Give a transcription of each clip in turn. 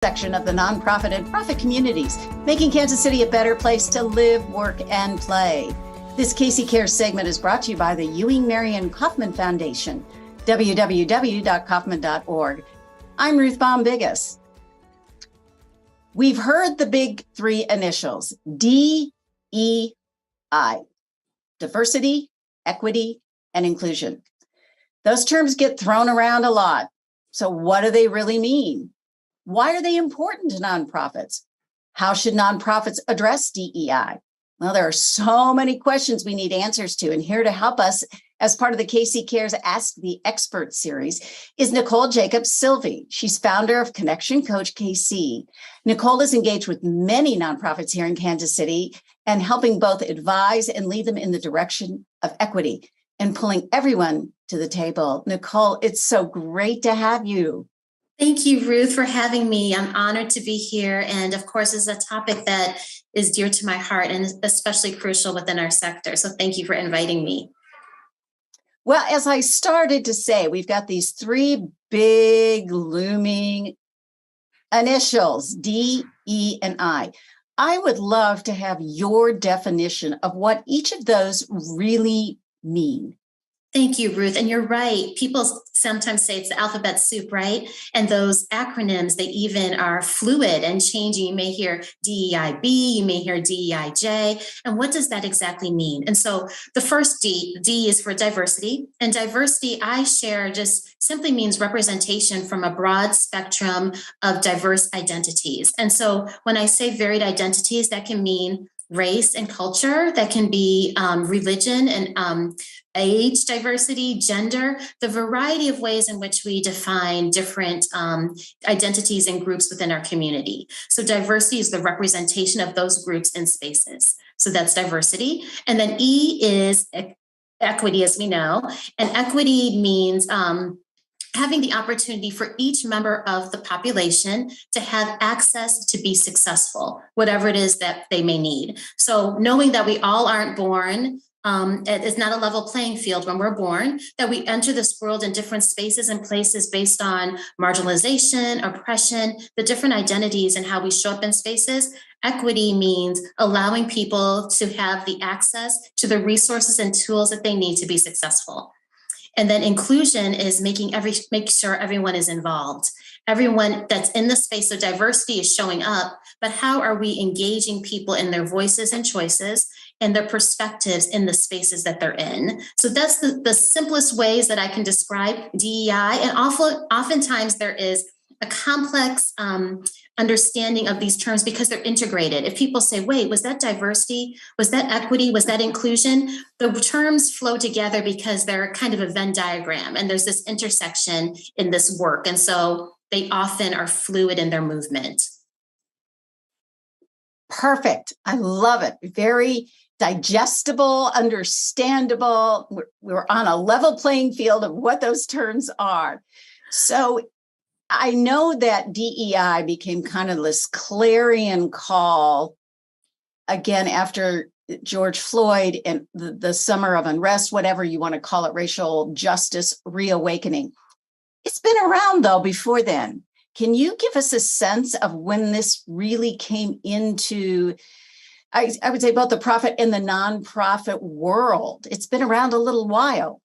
section of the nonprofit and profit communities, making Kansas City a better place to live, work, and play. This Casey Cares segment is brought to you by the Ewing Marion Kaufman Foundation, www.kaufman.org. I'm Ruth Baum-Biggis. We've heard the big three initials, DEI, diversity, equity, and inclusion. Those terms get thrown around a lot. So what do they really mean? Why are they important to nonprofits? How should nonprofits address DEI? Well, there are so many questions we need answers to, and here to help us as part of the Casey Cares Ask the Expert series is Nicole Jacobs-Silvey. She's founder of Connection Coach KC. Nicole is engaged with many nonprofits here in Kansas City and helping both advise and lead them in the direction of equity and pulling everyone to the table. Nicole, it's so great to have you. Thank you, Ruth, for having me. I'm honored to be here. And of course, it's a topic that is dear to my heart and especially crucial within our sector. So thank you for inviting me. Well, as I started to say, we've got these three big looming initials, D, E, and I. I would love to have your definition of what each of those really mean. Thank you, Ruth. And you're right. People sometimes say it's the alphabet soup, right? And those acronyms, they even are fluid and changing. You may hear DEIB, you may hear DEIJ. And what does that exactly mean? And so the first D is for diversity. And diversity, I share, just simply means representation from a broad spectrum of diverse identities. And so when I say varied identities, that can mean race and culture, that can be religion and age diversity, gender, the variety of ways in which we define different identities and groups within our community. So diversity is the representation of those groups and spaces. So that's diversity. And then E is equity, as we know. And equity means having the opportunity for each member of the population to have access to be successful, whatever it is that they may need. So knowing that we all aren't born, it's not a level playing field when we're born, that we enter this world in different spaces and places based on marginalization, oppression, the different identities and how we show up in spaces. Equity means allowing people to have the access to the resources and tools that they need to be successful. And then inclusion is make sure everyone is involved. Everyone that's in the space. So diversity is showing up, but how are we engaging people in their voices and choices and their perspectives in the spaces that they're in? So that's the simplest ways that I can describe DEI. And oftentimes there is a complex understanding of these terms because they're integrated. If people say, wait, was that diversity? Was that equity? Was that inclusion? The terms flow together because they're kind of a Venn diagram and there's this intersection in this work. And so they often are fluid in their movement. Perfect. I love it. Very digestible, understandable. We're on a level playing field of what those terms are. So I know that DEI became kind of this clarion call again after George Floyd and the summer of unrest, whatever you want to call it, racial justice reawakening. It's been around, though, before then. Can you give us a sense of when this really came into, I would say, both the profit and the nonprofit world? It's been around a little while.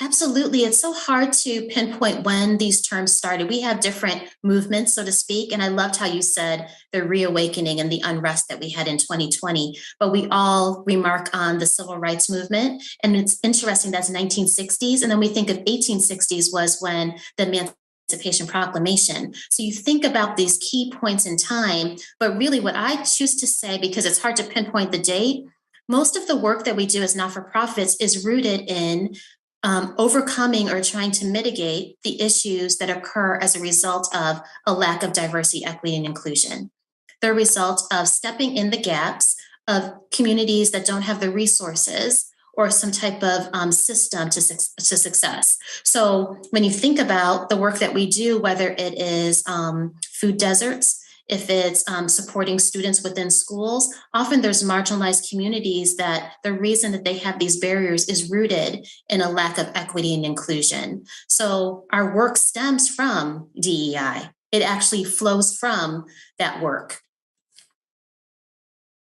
Absolutely. It's so hard to pinpoint when these terms started. We have different movements, so to speak. And I loved how you said the reawakening and the unrest that we had in 2020. But we all remark on the civil rights movement. And it's interesting, that's 1960s. And then we think of 1860s was when the Emancipation Proclamation. So you think about these key points in time. But really what I choose to say, because it's hard to pinpoint the date, most of the work that we do as not-for-profits is rooted in overcoming or trying to mitigate the issues that occur as a result of a lack of diversity, equity, and inclusion. The result of stepping in the gaps of communities that don't have the resources or some type of system to success. So when you think about the work that we do, whether it is food deserts, if it's supporting students within schools, often there's marginalized communities that the reason that they have these barriers is rooted in a lack of equity and inclusion. So our work stems from DEI. It actually flows from that work.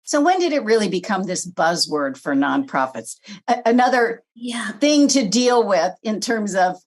So when did it really become this buzzword for nonprofits? Another thing to deal with in terms of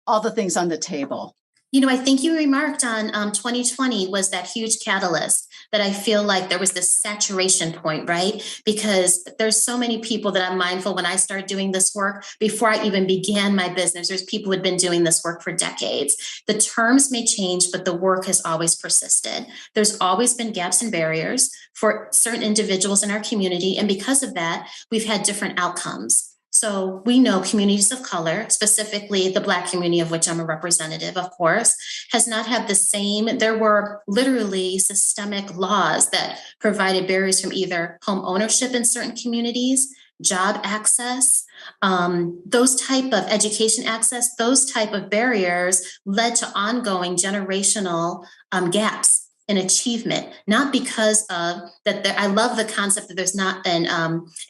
all the things on the table. I think you remarked on 2020 was that huge catalyst that I feel like there was this saturation point, right? Because there's so many people that I'm mindful when I started doing this work, before I even began my business, there's people who had been doing this work for decades. The terms may change, but the work has always persisted. There's always been gaps and barriers for certain individuals in our community. And because of that, we've had different outcomes. So we know communities of color, specifically the Black community, of which I'm a representative, of course, has not had the same. There were literally systemic laws that provided barriers from either home ownership in certain communities, job access, those type of education access, those type of barriers led to ongoing generational gaps in achievement, not because of that. I love the concept that there's not an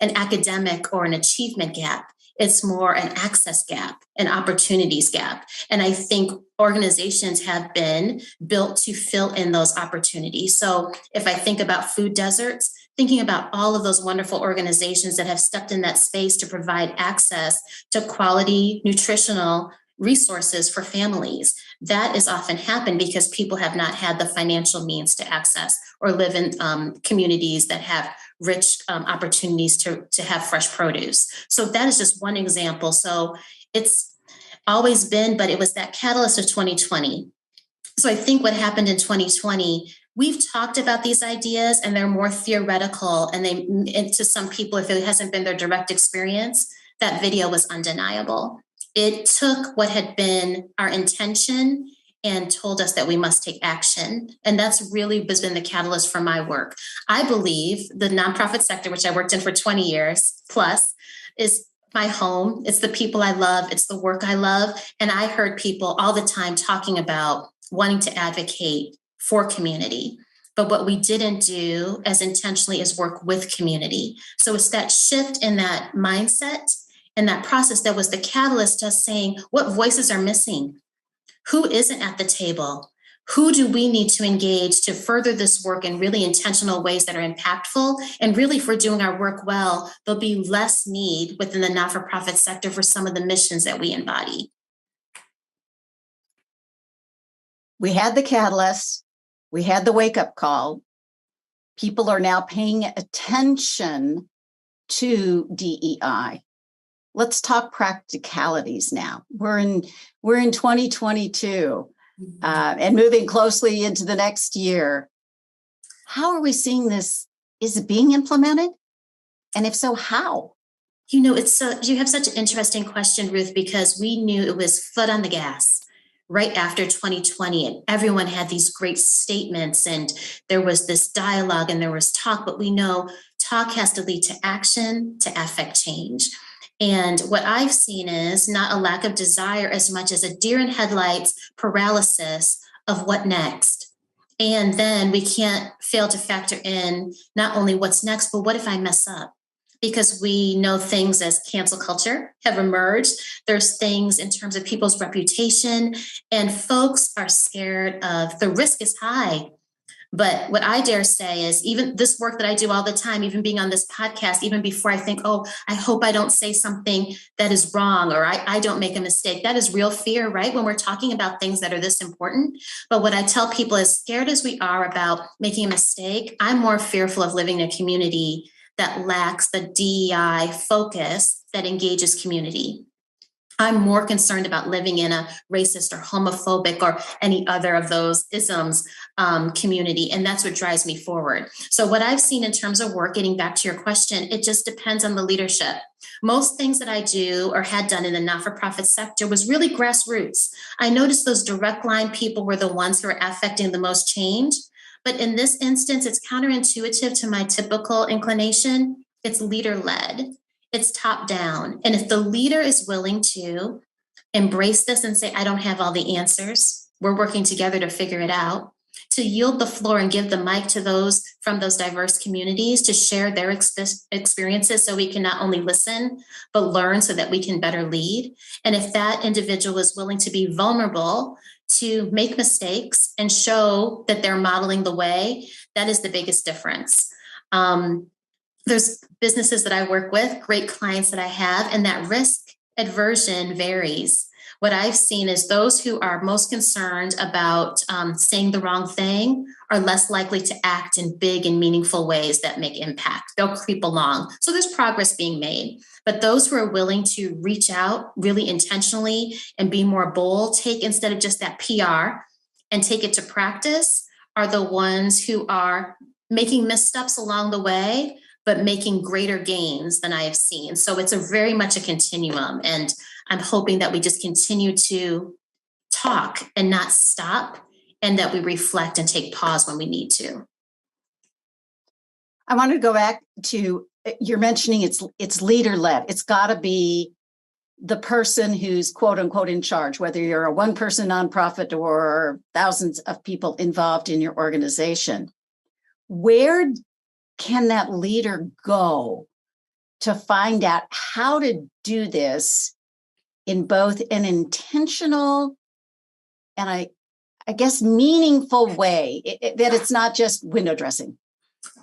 academic or an achievement gap. It's more an access gap, an opportunities gap. And I think organizations have been built to fill in those opportunities. So if I think about food deserts, thinking about all of those wonderful organizations that have stepped in that space to provide access to quality nutritional resources for families. That is often happened because people have not had the financial means to access or live in communities that have rich opportunities to have fresh produce. So that is just one example. So it's always been, but it was that catalyst of 2020. So I think what happened in 2020, we've talked about these ideas and they're more theoretical, and to some people, if it hasn't been their direct experience, that video was undeniable. It took what had been our intention and told us that we must take action. And that's really has been the catalyst for my work. I believe the nonprofit sector, which I worked in for 20 years plus, is my home. It's the people I love. It's the work I love. And I heard people all the time talking about wanting to advocate for community. But what we didn't do as intentionally is work with community. So it's that shift in that mindset and that process that was the catalyst to us saying, what voices are missing? Who isn't at the table? Who do we need to engage to further this work in really intentional ways that are impactful? And really, if we're doing our work well, there'll be less need within the not-for-profit sector for some of the missions that we embody. We had the catalyst. We had the wake-up call. People are now paying attention to DEI. Let's talk practicalities now. We're in 2022 and moving closely into the next year. How are we seeing this? Is it being implemented? And if so, how? You have such an interesting question, Ruth, because we knew it was foot on the gas right after 2020, and everyone had these great statements, and there was this dialogue and there was talk, but we know talk has to lead to action to affect change. And what I've seen is not a lack of desire as much as a deer in headlights paralysis of what next. And then we can't fail to factor in not only what's next, but what if I mess up? Because we know things as cancel culture have emerged. There's things in terms of people's reputation, and folks are scared of the risk is high. But what I dare say is even this work that I do all the time, even being on this podcast, even before I think, oh, I hope I don't say something that is wrong, or I don't make a mistake. That is real fear, right? When we're talking about things that are this important. But what I tell people is, scared as we are about making a mistake, I'm more fearful of living in a community that lacks the DEI focus that engages community. I'm more concerned about living in a racist or homophobic or any other of those isms community. And that's what drives me forward. So what I've seen in terms of work, getting back to your question, it just depends on the leadership. Most things that I do or had done in the not-for-profit sector was really grassroots. I noticed those direct line people were the ones who are affecting the most change. But in this instance, it's counterintuitive to my typical inclination. It's leader-led. It's top down. And if the leader is willing to embrace this and say, I don't have all the answers, we're working together to figure it out, to yield the floor and give the mic to those from those diverse communities to share their experiences so we can not only listen, but learn so that we can better lead. And if that individual is willing to be vulnerable to make mistakes and show that they're modeling the way, that is the biggest difference. There's businesses that I work with, great clients that I have, and that risk aversion varies. What I've seen is those who are most concerned about saying the wrong thing are less likely to act in big and meaningful ways that make impact. They'll creep along. So there's progress being made. But those who are willing to reach out really intentionally and be more bold, take instead of just that PR and take it to practice, are the ones who are making missteps along the way, but making greater gains than I have seen. So it's very much a continuum. And I'm hoping that we just continue to talk and not stop, and that we reflect and take pause when we need to. I want to go back to, you're mentioning it's leader led. It's got to be the person who's quote unquote in charge, whether you're a one person nonprofit or thousands of people involved in your organization. Where can that leader go to find out how to do this in both an intentional and I guess meaningful way, that it's not just window dressing?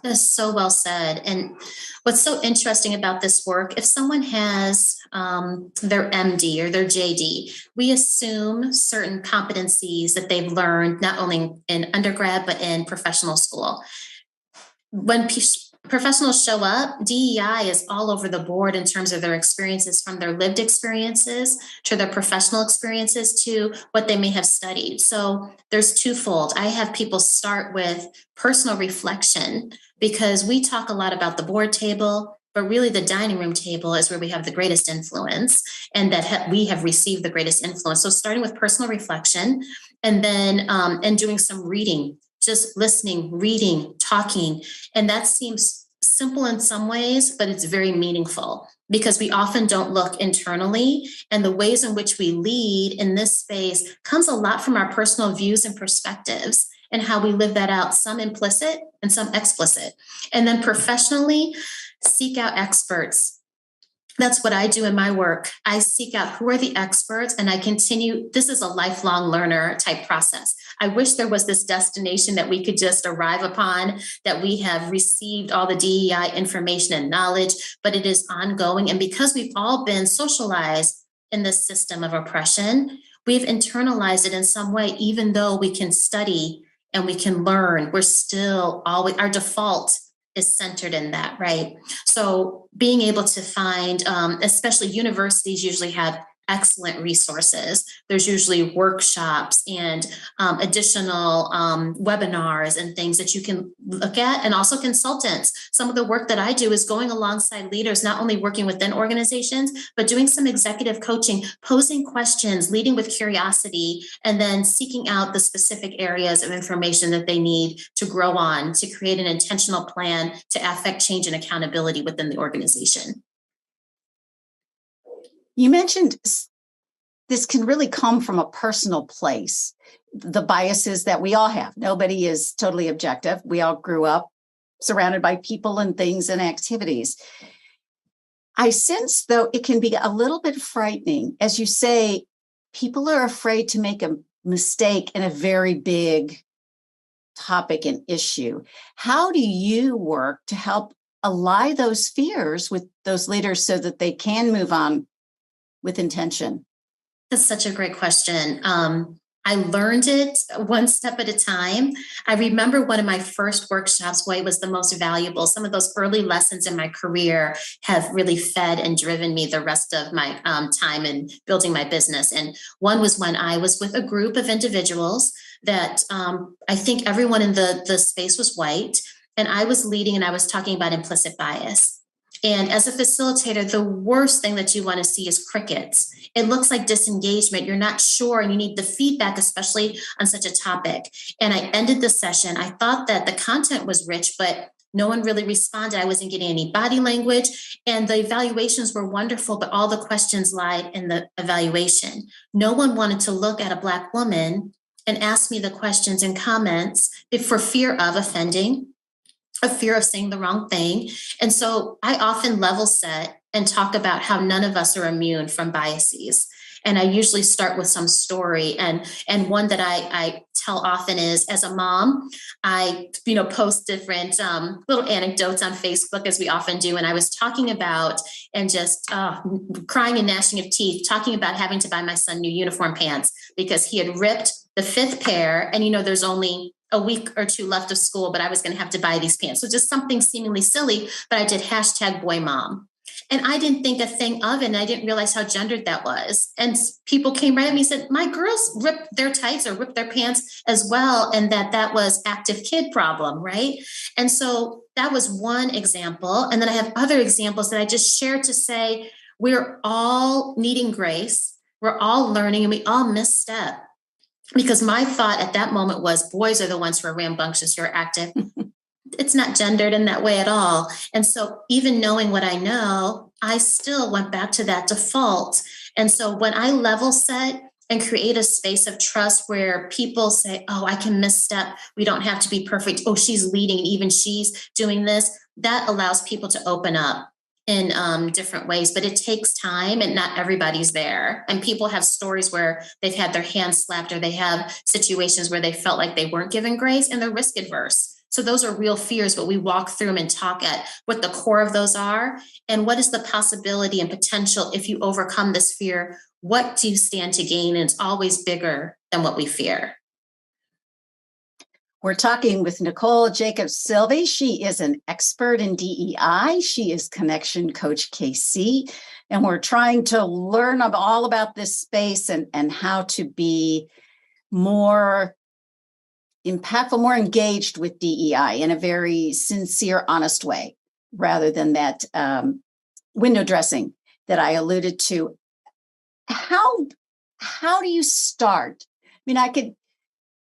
That's so well said. And what's so interesting about this work, if someone has their MD or their JD, we assume certain competencies that they've learned not only in undergrad, but in professional school. When professionals show up, DEI is all over the board in terms of their experiences, from their lived experiences to their professional experiences to what they may have studied. So there's twofold. I have people start with personal reflection, because we talk a lot about the board table, but really the dining room table is where we have the greatest influence, and that we have received the greatest influence. So starting with personal reflection, and then and doing some reading, just listening, reading, talking. And that seems simple in some ways, but it's very meaningful, because we often don't look internally, and the ways in which we lead in this space comes a lot from our personal views and perspectives and how we live that out, some implicit and some explicit. And then professionally, seek out experts. That's what I do in my work. I seek out who are the experts, and I continue. This is a lifelong learner type process. I wish there was this destination that we could just arrive upon, that we have received all the DEI information and knowledge, but it is ongoing. And because we've all been socialized in this system of oppression, we've internalized it in some way. Even though we can study and we can learn, we're still always, our default is centered in that, right? So being able to find, especially universities usually have excellent resources. There's usually workshops and additional webinars and things that you can look at, and also consultants. Some of the work that I do is going alongside leaders, not only working within organizations, but doing some executive coaching, posing questions, leading with curiosity, and then seeking out the specific areas of information that they need to grow on, to create an intentional plan to affect change and accountability within the organization. You mentioned this can really come from a personal place, the biases that we all have. Nobody is totally objective. We all grew up surrounded by people and things and activities. I sense, though, it can be a little bit frightening. As you say, people are afraid to make a mistake in a very big topic and issue. How do you work to help allay those fears with those leaders so that they can move on with intention? That's such a great question. I learned it one step at a time. I remember one of my first workshops, why it was the most valuable. Some of those early lessons in my career have really fed and driven me the rest of my time in building my business. And one was when I was with a group of individuals that I think everyone in the space was white, and I was leading, and I was talking about implicit bias. And as a facilitator, the worst thing that you want to see is crickets. It looks like disengagement. You're not sure, and you need the feedback, especially on such a topic. And I ended the session. I thought that the content was rich, but no one really responded. I wasn't getting any body language, and the evaluations were wonderful, but all the questions lied in the evaluation. No one wanted to look at a Black woman and ask me the questions and comments for fear of offending, a fear of saying the wrong thing. And so I often level set and talk about how none of us are immune from biases. And I usually start with some story. And one that I tell often is, as a mom, I, post different little anecdotes on Facebook, as we often do. And I was talking about, and just crying and gnashing of teeth, talking about having to buy my son new uniform pants because he had ripped the fifth pair. And, there's only a week or two left of school, but I was going to have to buy these pants. So just something seemingly silly, but I did #boymom. And I didn't think a thing of it. And I didn't realize how gendered that was. And people came right at me and said, my girls rip their tights or rip their pants as well. And that was active kid problem, right? And so that was one example. And then I have other examples that I just shared to say, we're all needing grace. We're all learning, and we all misstep. Because my thought at that moment was, boys are the ones who are rambunctious, who are active. It's not gendered in that way at all. And so even knowing what I know, I still went back to that default. And so when I level set and create a space of trust where people say, oh, I can misstep. We don't have to be perfect. Oh, she's leading, and even she's doing this. That allows people to open up in different ways, but it takes time, and not everybody's there. And people have stories where they've had their hands slapped, or they have situations where they felt like they weren't given grace, and they're risk adverse. So those are real fears, but we walk through them and talk at what the core of those are, and what is the possibility and potential if you overcome this fear. What do you stand to gain? And it's always bigger than what we fear. We're talking with Nicole Jacobs-Silvey. She is an expert in DEI. She is Connection Coach KC. And we're trying to learn all about this space and how to be more impactful, more engaged with DEI in a very sincere, honest way, rather than that window dressing that I alluded to. How do you start? I mean, I could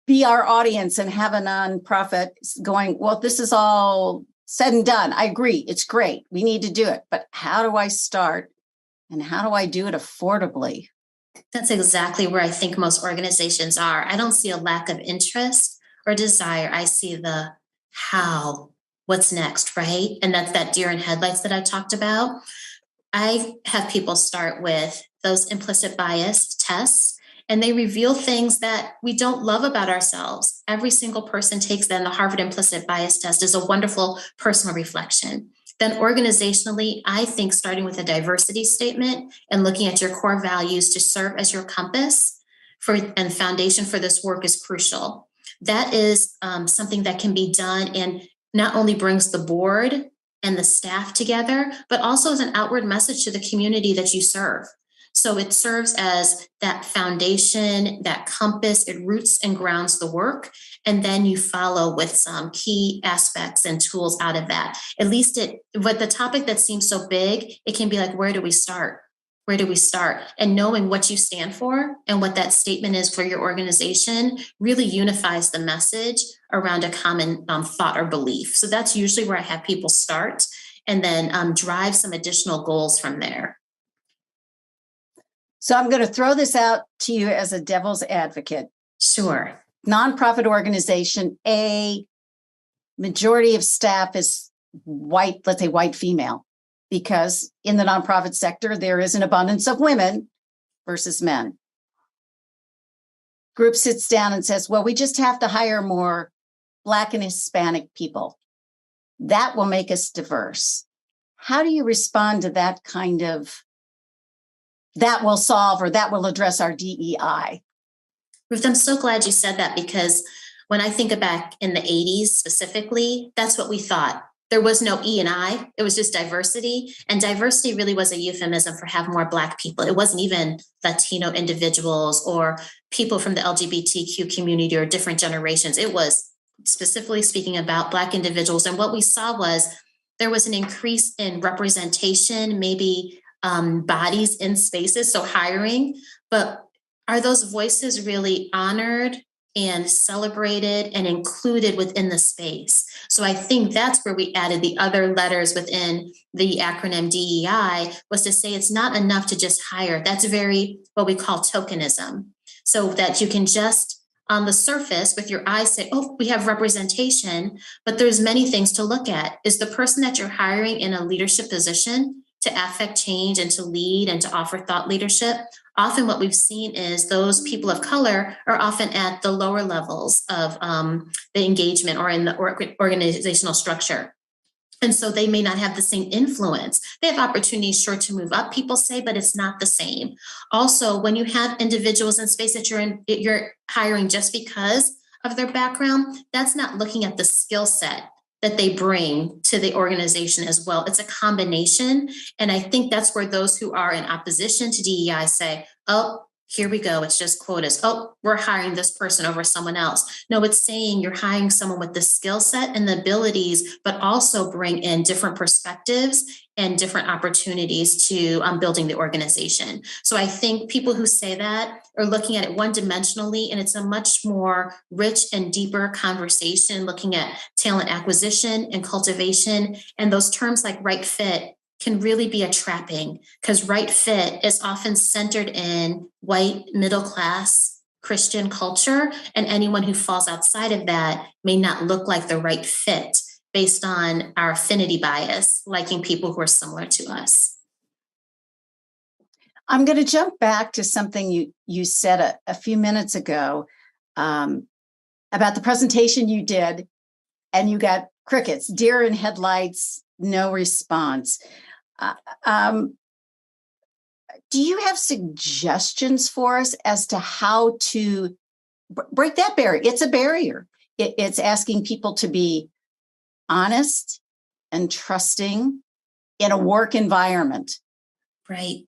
be our audience and have a nonprofit going, well, this is all said and done. I agree. It's great. We need to do it. But how do I start? And how do I do it affordably? That's exactly where I think most organizations are. I don't see a lack of interest or desire. I see the how, what's next, right? And that's that deer in headlights that I talked about. I have people start with those implicit bias tests, and they reveal things that we don't love about ourselves. Every single person takes them. The Harvard implicit bias test is a wonderful personal reflection. Then organizationally, I think starting with a diversity statement and looking at your core values to serve as your compass and foundation for this work is crucial. That is something that can be done and not only brings the board and the staff together, but also as an outward message to the community that you serve. So it serves as that foundation, that compass. It roots and grounds the work. And then you follow with some key aspects and tools out of that. At least with the topic that seems so big, it can be like, where do we start? Where do we start? And knowing what you stand for and what that statement is for your organization really unifies the message around a common thought or belief. So that's usually where I have people start, and then drive some additional goals from there. So I'm going to throw this out to you as a devil's advocate. Sure. Nonprofit organization, a majority of staff is white, let's say white female, because in the nonprofit sector, there is an abundance of women versus men. Group sits down and says, well, we just have to hire more Black and Hispanic people. That will make us diverse. How do you respond to that kind of, that will solve or that will address our DEI? Ruth, I'm so glad you said that, because when I think back in the 80s specifically, that's what we thought. There was no E&I, it was just diversity. And diversity really was a euphemism for have more Black people. It wasn't even Latino individuals or people from the LGBTQ community or different generations. It was specifically speaking about Black individuals. And what we saw was there was an increase in representation, maybe bodies in spaces, so hiring, but are those voices really honored and celebrated and included within the space? So I think that's where we added the other letters within the acronym DEI, was to say it's not enough to just hire. That's very what we call tokenism. So that you can just on the surface with your eyes say, oh, we have representation, but there's many things to look at. Is the person that you're hiring in a leadership position to affect change and to lead and to offer thought leadership? often what we've seen is those people of color are often at the lower levels of the engagement or in the organizational structure. And so they may not have the same influence. They have opportunities, sure, to move up, people say, but it's not the same. Also, when you have individuals in space that you're hiring just because of their background, that's not looking at the skill set that they bring to the organization as well. It's a combination. And I think that's where those who are in opposition to DEI say, oh, here we go. It's just quotas. Oh, we're hiring this person over someone else. No, it's saying you're hiring someone with the skill set and the abilities, but also bring in different perspectives and different opportunities to building the organization. So I think people who say that are looking at it one-dimensionally, and it's a much more rich and deeper conversation looking at talent acquisition and cultivation. And those terms like right fit can really be a trapping, because right fit is often centered in white, middle-class Christian culture, and anyone who falls outside of that may not look like the right fit based on our affinity bias, liking people who are similar to us. I'm going to jump back to something you said a few minutes ago about the presentation you did, and you got crickets, deer in headlights, no response. Do you have suggestions for us as to how to break that barrier? It's a barrier. It's asking people to be honest and trusting in a work environment. Right.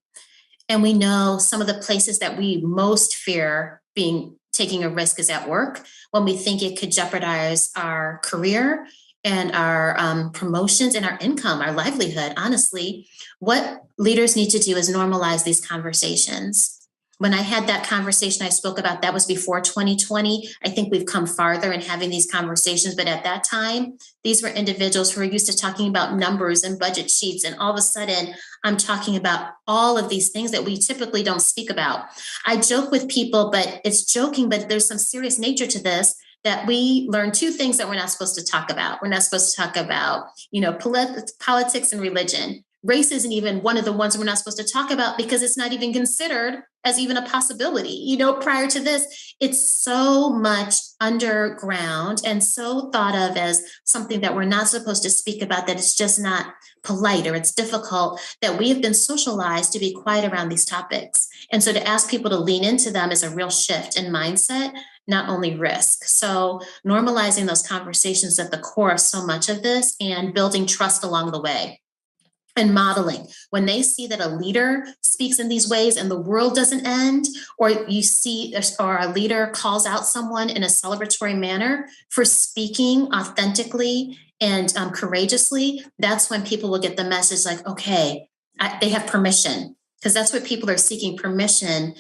And we know some of the places that we most fear taking a risk is at work, when we think it could jeopardize our career and our promotions and our income, our livelihood. Honestly, what leaders need to do is normalize these conversations. When I had that conversation I spoke about, that was before 2020. I think we've come farther in having these conversations. But at that time, these were individuals who were used to talking about numbers and budget sheets. And all of a sudden, I'm talking about all of these things that we typically don't speak about. I joke with people, but it's joking, but there's some serious nature to this, that we learn two things that we're not supposed to talk about. We're not supposed to talk about, politics and religion. Race isn't even one of the ones we're not supposed to talk about, because it's not even considered as even a possibility. Prior to this, it's so much underground and so thought of as something that we're not supposed to speak about, that it's just not polite, or it's difficult, that we have been socialized to be quiet around these topics. And so to ask people to lean into them is a real shift in mindset, not only risk. So normalizing those conversations at the core of so much of this, and building trust along the way. And modeling, when they see that a leader speaks in these ways and the world doesn't end, or you see, or a leader calls out someone in a celebratory manner for speaking authentically and courageously, that's when people will get the message like, okay, they have permission, because that's what people are seeking, permission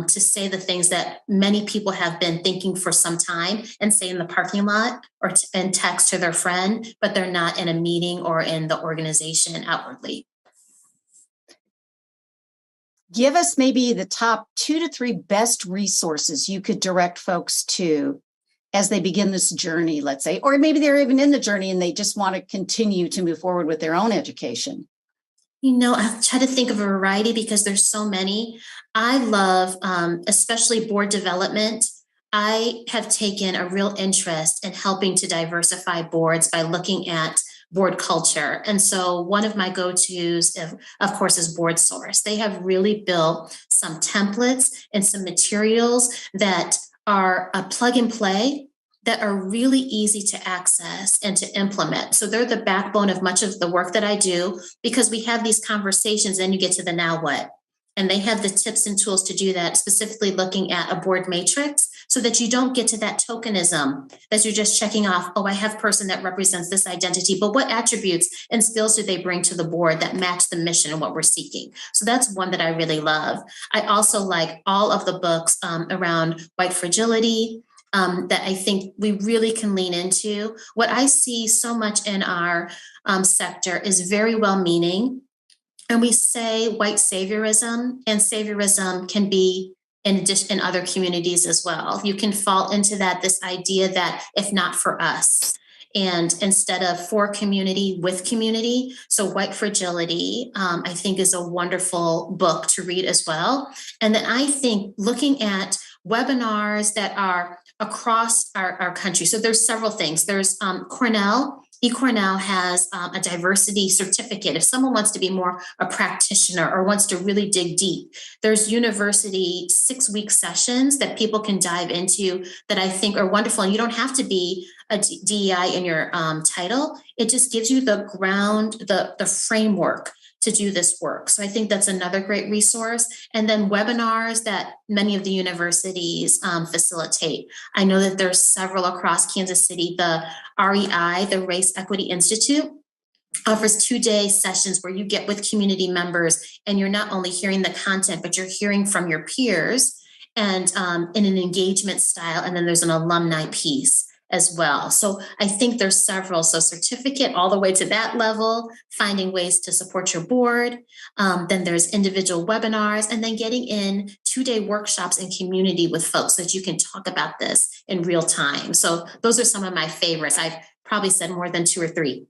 to say the things that many people have been thinking for some time and say in the parking lot or and text to their friend, but they're not in a meeting or in the organization outwardly. Give us maybe the top 2 to 3 best resources you could direct folks to as they begin this journey, let's say, or maybe they're even in the journey and they just want to continue to move forward with their own education. I'll try to think of a variety, because there's so many. I love, especially board development. I have taken a real interest in helping to diversify boards by looking at board culture. And so one of my go-tos, of course, is Board Source. They have really built some templates and some materials that are a plug and play, that are really easy to access and to implement. So they're the backbone of much of the work that I do, because we have these conversations, then you get to the now what. And they have the tips and tools to do that, specifically looking at a board matrix, so that you don't get to that tokenism, that you're just checking off, oh, I have a person that represents this identity, but what attributes and skills do they bring to the board that match the mission and what we're seeking? So that's one that I really love. I also like all of the books around white fragility, that I think we really can lean into. What I see so much in our sector is very well-meaning. And we say white saviorism, and saviorism can be in other communities as well. You can fall into this idea that if not for us. and instead of for community, with community. So White Fragility, I think, is a wonderful book to read as well. And then I think looking at webinars that are across our country. So there's several things. There's Cornell. eCornell has a diversity certificate. If someone wants to be more a practitioner or wants to really dig deep, there's university 6-week sessions that people can dive into that I think are wonderful. And you don't have to be a DEI in your title. It just gives you the ground, the framework to do this work. So I think that's another great resource. And then webinars that many of the universities facilitate. I know that there's several across Kansas City. The REI, the Race Equity Institute, offers 2-day sessions where you get with community members and you're not only hearing the content, but you're hearing from your peers and in an engagement style. And then there's an alumni piece as well. So I think there's several. So certificate all the way to that level, finding ways to support your board. Then there's individual webinars, and then getting in 2-day workshops in community with folks so that you can talk about this in real time. So those are some of my favorites. I've probably said more than 2 or 3.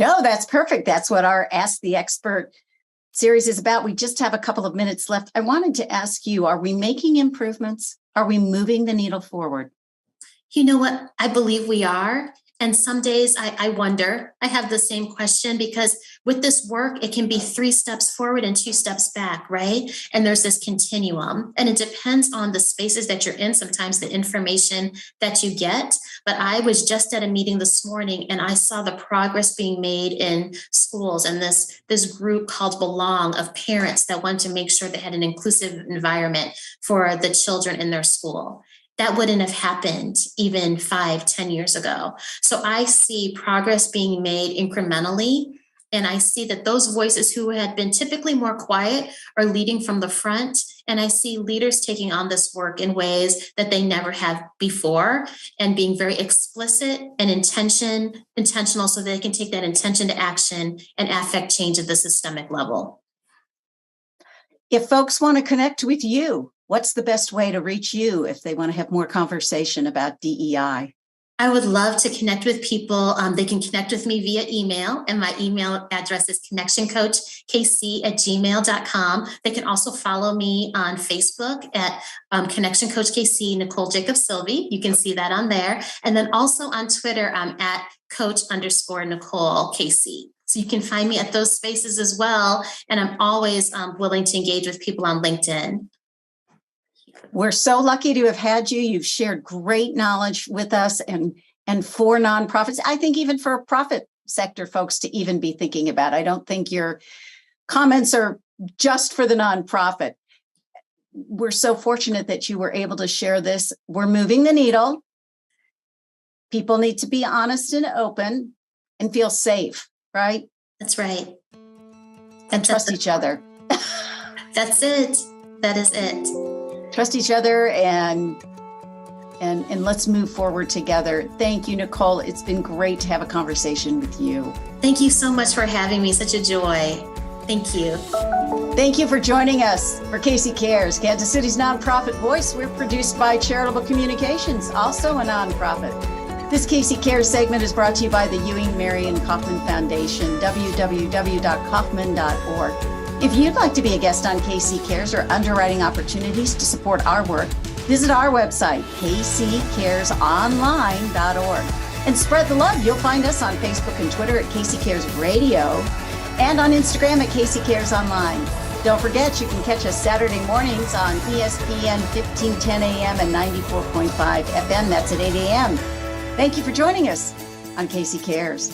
No, that's perfect. That's what our Ask the Expert series is about. We just have a couple of minutes left. I wanted to ask you, are we making improvements? Are we moving the needle forward? You know what? I believe we are. And some days I wonder, I have the same question, because with this work, it can be 3 steps forward and 2 steps back, right? And there's this continuum, and it depends on the spaces that you're in, sometimes the information that you get. But I was just at a meeting this morning and I saw the progress being made in schools, and this group called Belong of parents that want to make sure they had an inclusive environment for the children in their school. That wouldn't have happened even 5-10 years ago. So I see progress being made incrementally. And I see that those voices who had been typically more quiet are leading from the front. And I see leaders taking on this work in ways that they never have before, and being very explicit and intentional so they can take that intention to action and affect change at the systemic level. If folks want to connect with you, what's the best way to reach you if they want to have more conversation about DEI? I would love to connect with people. They can connect with me via email, and my email address is connectioncoachkc@gmail.com. They can also follow me on Facebook at Connection Coach KC, Nicole Jacobs-Silvey. You can see that on there. And then also on Twitter, I'm at Coach_Nicole KC. So you can find me at those spaces as well. And I'm always willing to engage with people on LinkedIn. We're so lucky to have had you. You've shared great knowledge with us and for nonprofits. I think even for profit sector folks to even be thinking about. I don't think your comments are just for the nonprofit. We're so fortunate that you were able to share this. We're moving the needle. People need to be honest and open and feel safe, right? That's right. And trust each other. That's it. That is it. Trust each other and let's move forward together. Thank you, Nicole. It's been great to have a conversation with you. Thank you so much for having me. Such a joy. Thank you. Thank you for joining us for KC Cares, Kansas City's nonprofit voice. We're produced by Charitable Communications, also a nonprofit. This KC Cares segment is brought to you by the Ewing Marion Kaufman Foundation, www.kaufman.org. If you'd like to be a guest on KC Cares or underwriting opportunities to support our work, visit our website, kccaresonline.org. And spread the love. You'll find us on Facebook and Twitter at KC Cares Radio and on Instagram at KC Cares Online. Don't forget, you can catch us Saturday mornings on ESPN 1510 AM and 94.5 FM. That's at 8 AM. Thank you for joining us on KC Cares.